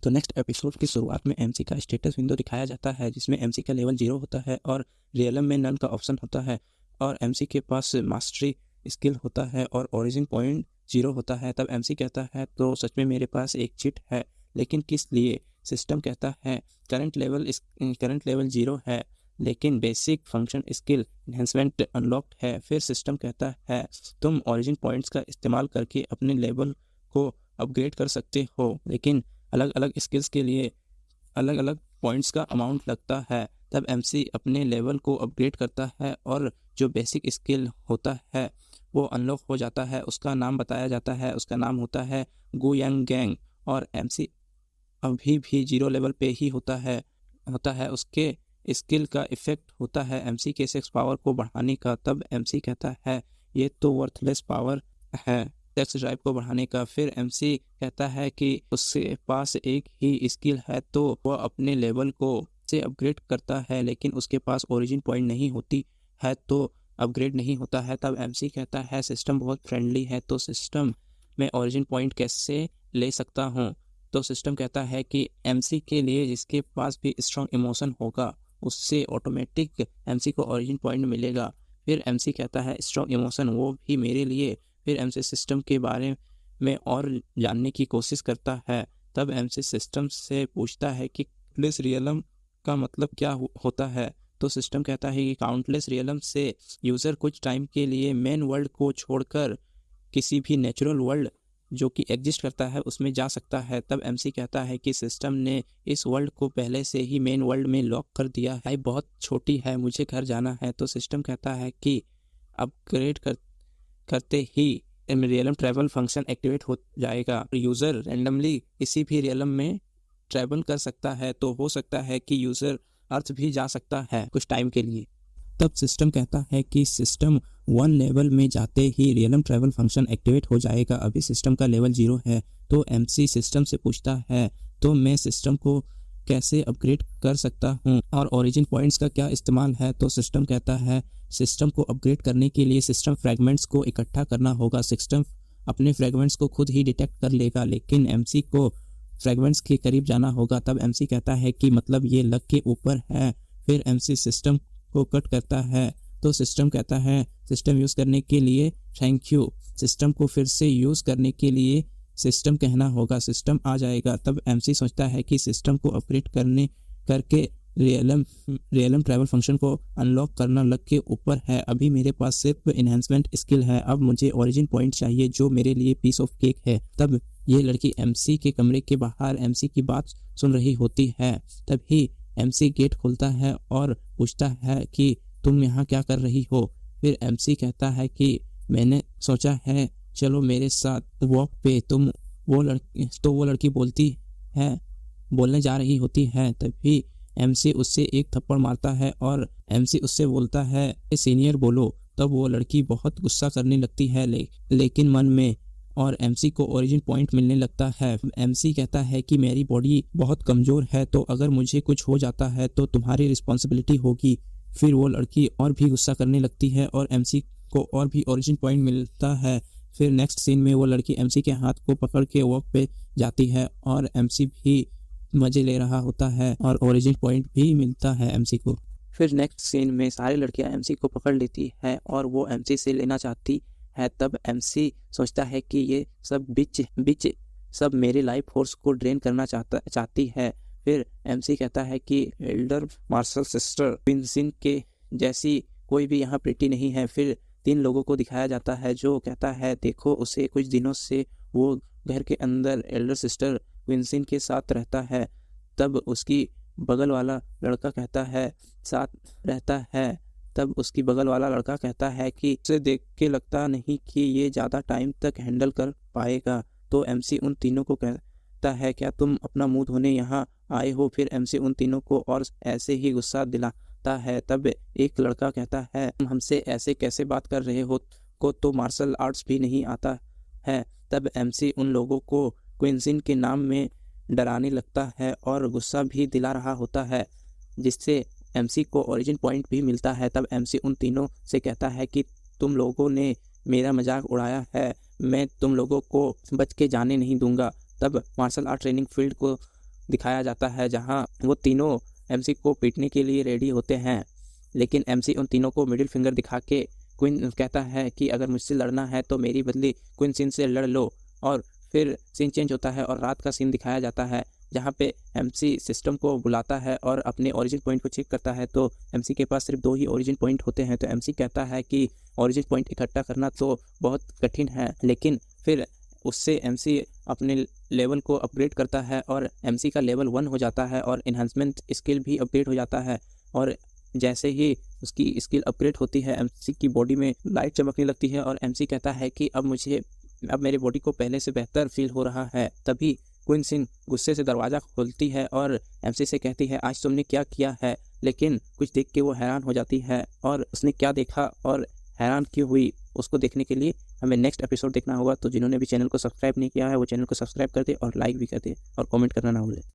तो next episode की शुरुआत में एमसी का स्टेटस विंडो दिखाया जाता है जिसमें एमसी का लेवल 0 होता है और रियलम में नन का ऑप्शन होता है और एमसी के पास मास्टरी स्किल होता है और ओरिजिन पॉइंट 0 होता है। तब एमसी कहता है तो सच में मेरे पास एक चिट है, लेकिन किस लिए? सिस्टम कहता है करंट लेवल 0 है लेकिन basic function skill enhancement unlocked है। फिर सिस्टम कहता है तुम ओरिजिन पॉइंट्स का इस्तेमाल करके अपने लेवल को अपग्रेड कर सकते हो, लेकिन अलग अलग स्किल्स के लिए अलग अलग पॉइंट्स का अमाउंट लगता है। तब एमसी अपने लेवल को अपग्रेड करता है और जो बेसिक स्किल होता है वो अनलॉक हो जाता है। उसका नाम बताया जाता है, उसका नाम होता है गुयांग गैंग और एमसी अभी भी 0 लेवल पे ही होता है। उसके स्किल का इफेक्ट होता है एमसी के सेक्स पावर को बढ़ाने का। तब एमसी कहता है ये तो वर्थलेस पावर है सेक्स ड्राइव को बढ़ाने का। फिर एमसी कहता है कि उसके पास एक ही स्किल है तो वह अपने लेवल को से अपग्रेड करता है, लेकिन उसके पास ओरिजिन पॉइंट नहीं होती है तो अपग्रेड नहीं होता है। तब एमसी कहता है सिस्टम बहुत फ्रेंडली है तो सिस्टम में ओरिजिन पॉइंट कैसे ले सकता हूँ? तो सिस्टम कहता है कि एमसी के लिए जिसके पास भी स्ट्रॉन्ग इमोशन होगा उससे ऑटोमेटिक एमसी को ओरिजिन पॉइंट मिलेगा। फिर एमसी कहता है स्ट्रॉन्ग इमोशन वो भी मेरे लिए। फिर एमसी सिस्टम के बारे में और जानने की कोशिश करता है। तब एमसी सिस्टम से पूछता है कि काउंटलेस रियलम का मतलब क्या होता है? तो सिस्टम कहता है कि काउंटलेस रियलम से यूज़र कुछ टाइम के लिए मेन वर्ल्ड को छोड़कर किसी भी नेचुरल वर्ल्ड जो कि एग्जिस्ट करता है उसमें जा सकता है। तब एमसी कहता है कि सिस्टम ने इस वर्ल्ड को पहले से ही मेन वर्ल्ड में लॉक कर दिया है, बहुत छोटी है, मुझे घर जाना है। तो सिस्टम कहता है कि अपग्रेड करते ही रियलम ट्रैवल फंक्शन एक्टिवेट हो जाएगा। यूज़र रैंडमली किसी भी रियलम में ट्रैवल कर सकता है, तो हो सकता है कि यूज़र अर्थ भी जा सकता है कुछ टाइम के लिए। तब सिस्टम कहता है कि सिस्टम 1 लेवल में जाते ही रियलम ट्रैवल फंक्शन एक्टिवेट हो जाएगा। अभी सिस्टम का लेवल 0 है। तो एमसी सिस्टम से पूछता है तो मैं सिस्टम को कैसे अपग्रेड कर सकता हूँ और ओरिजिन पॉइंट्स का क्या इस्तेमाल है? तो सिस्टम कहता है सिस्टम को अपग्रेड करने के लिए सिस्टम फ्रैगमेंट्स को इकट्ठा करना होगा। सिस्टम अपने फ्रैगमेंट्स को खुद ही डिटेक्ट कर लेगा, लेकिन एमसी को फ्रैगमेंट्स के करीब जाना होगा। तब एमसी कहता है कि मतलब ये लक के ऊपर है। फिर एमसी सिस्टम को कट करता है तो सिस्टम कहता है सिस्टम यूज़ करने के लिए थैंक यू। सिस्टम को फिर से यूज़ करने के लिए सिस्टम कहना होगा, सिस्टम आ जाएगा। तब एमसी सोचता है कि सिस्टम को अपग्रेड करके रियलम ट्रैवल फंक्शन को अनलॉक करना लक के ऊपर है। अभी मेरे पास सिर्फ इन्हेंसमेंट स्किल है, अब मुझे ओरिजिन पॉइंट चाहिए जो मेरे लिए पीस ऑफ केक है। तब ये लड़की एमसी के कमरे के बाहर एमसी की बात सुन रही होती है। तभी एमसी गेट खोलता है और पूछता है कि तुम यहाँ क्या कर रही हो? फिर एमसी कहता है कि मैंने सोचा है चलो मेरे साथ वॉक पे। वो लड़की बोलने जा रही होती है। तभी एमसी उससे एक थप्पड़ मारता है और एमसी उससे बोलता है सीनियर बोलो। तब वो लड़की बहुत गुस्सा करने लगती है लेकिन मन में, और एमसी को ओरिजिन पॉइंट मिलने लगता है। एमसी कहता है कि मेरी बॉडी बहुत कमज़ोर है तो अगर मुझे कुछ हो जाता है तो तुम्हारी रिस्पॉन्सिबिलिटी होगी। फिर वो लड़की और भी गुस्सा करने लगती है और एमसी को और भी ओरिजिन पॉइंट मिलता है। फिर नेक्स्ट सीन में वो लड़की एमसी के हाथ को पकड़ के वॉक पे जाती है और एमसी भी मज़े ले रहा होता है और ओरिजिन पॉइंट भी मिलता है एमसी को। फिर नेक्स्ट सीन में सारी लड़कियां एमसी को पकड़ लेती है और वो एमसी से लेना चाहती है। तब एमसी सोचता है कि ये सब बिच सब मेरे लाइफ फोर्स को ड्रेन करना चाहती है। फिर एमसी कहता है कि एल्डर मार्शल सिस्टर विंसिन के जैसी कोई भी यहाँ प्रिटी नहीं है। फिर 3 लोगों को दिखाया जाता है जो कहता है देखो उसे कुछ दिनों से वो घर के अंदर एल्डर सिस्टर विंसिन के साथ रहता है। तब उसकी बगल वाला लड़का कहता है साथ रहता है। तब उसकी बगल वाला लड़का कहता है कि उसे देख के लगता नहीं कि ये ज़्यादा टाइम तक हैंडल कर पाएगा। तो एमसी उन तीनों को कहता है क्या तुम अपना मुंह धोने यहाँ आए हो? फिर एमसी उन तीनों को और ऐसे ही गुस्सा दिलाता है। तब एक लड़का कहता है तुम हमसे ऐसे कैसे बात कर रहे हो, को तो मार्शल आर्ट्स भी नहीं आता है। तब एमसी उन लोगों को क्विंसिन के नाम में डराने लगता है और गुस्सा भी दिला रहा होता है, जिससे एमसी को ओरिजिन पॉइंट भी मिलता है। तब एमसी उन तीनों से कहता है कि तुम लोगों ने मेरा मजाक उड़ाया है, मैं तुम लोगों को बच के जाने नहीं दूंगा। तब मार्शल आर्ट ट्रेनिंग फील्ड दिखाया जाता है जहां वो तीनों एमसी को पीटने के लिए रेडी होते हैं, लेकिन एमसी उन तीनों को मिडिल फिंगर दिखा के क्वीन कहता है कि अगर मुझसे लड़ना है तो मेरी बदली क्वीन सिन से लड़ लो। और फिर सीन चेंज होता है और रात का सीन दिखाया जाता है जहाँ पे एमसी सिस्टम को बुलाता है और अपने ओरिजिन पॉइंट को चेक करता है। तो एमसी के पास सिर्फ 2 ही ओरिजिन पॉइंट होते हैं। तो एमसी कहता है कि ओरिजिन पॉइंट इकट्ठा करना तो बहुत कठिन है, लेकिन फिर उससे एमसी अपने लेवल को अपग्रेड करता है और एमसी का लेवल 1 हो जाता है और इन्हांसमेंट स्किल भी अपग्रेड हो जाता है। और जैसे ही उसकी स्किल अपग्रेड होती है एमसी की बॉडी में लाइट चमकने लगती है और एमसी कहता है कि अब मेरी बॉडी को पहले से बेहतर फील हो रहा है। तभी क्वीन सिन गुस्से से दरवाज़ा खोलती है और एमसी से कहती है आज तुमने क्या किया है, लेकिन कुछ देख के वो हैरान हो जाती है और उसने क्या देखा और हैरान क्यों हुई उसको देखने के लिए हमें नेक्स्ट एपिसोड देखना होगा। तो जिन्होंने भी चैनल को सब्सक्राइब नहीं किया है वो चैनल को सब्सक्राइब कर दे और लाइक भी कर दे और कमेंट करना ना भूले।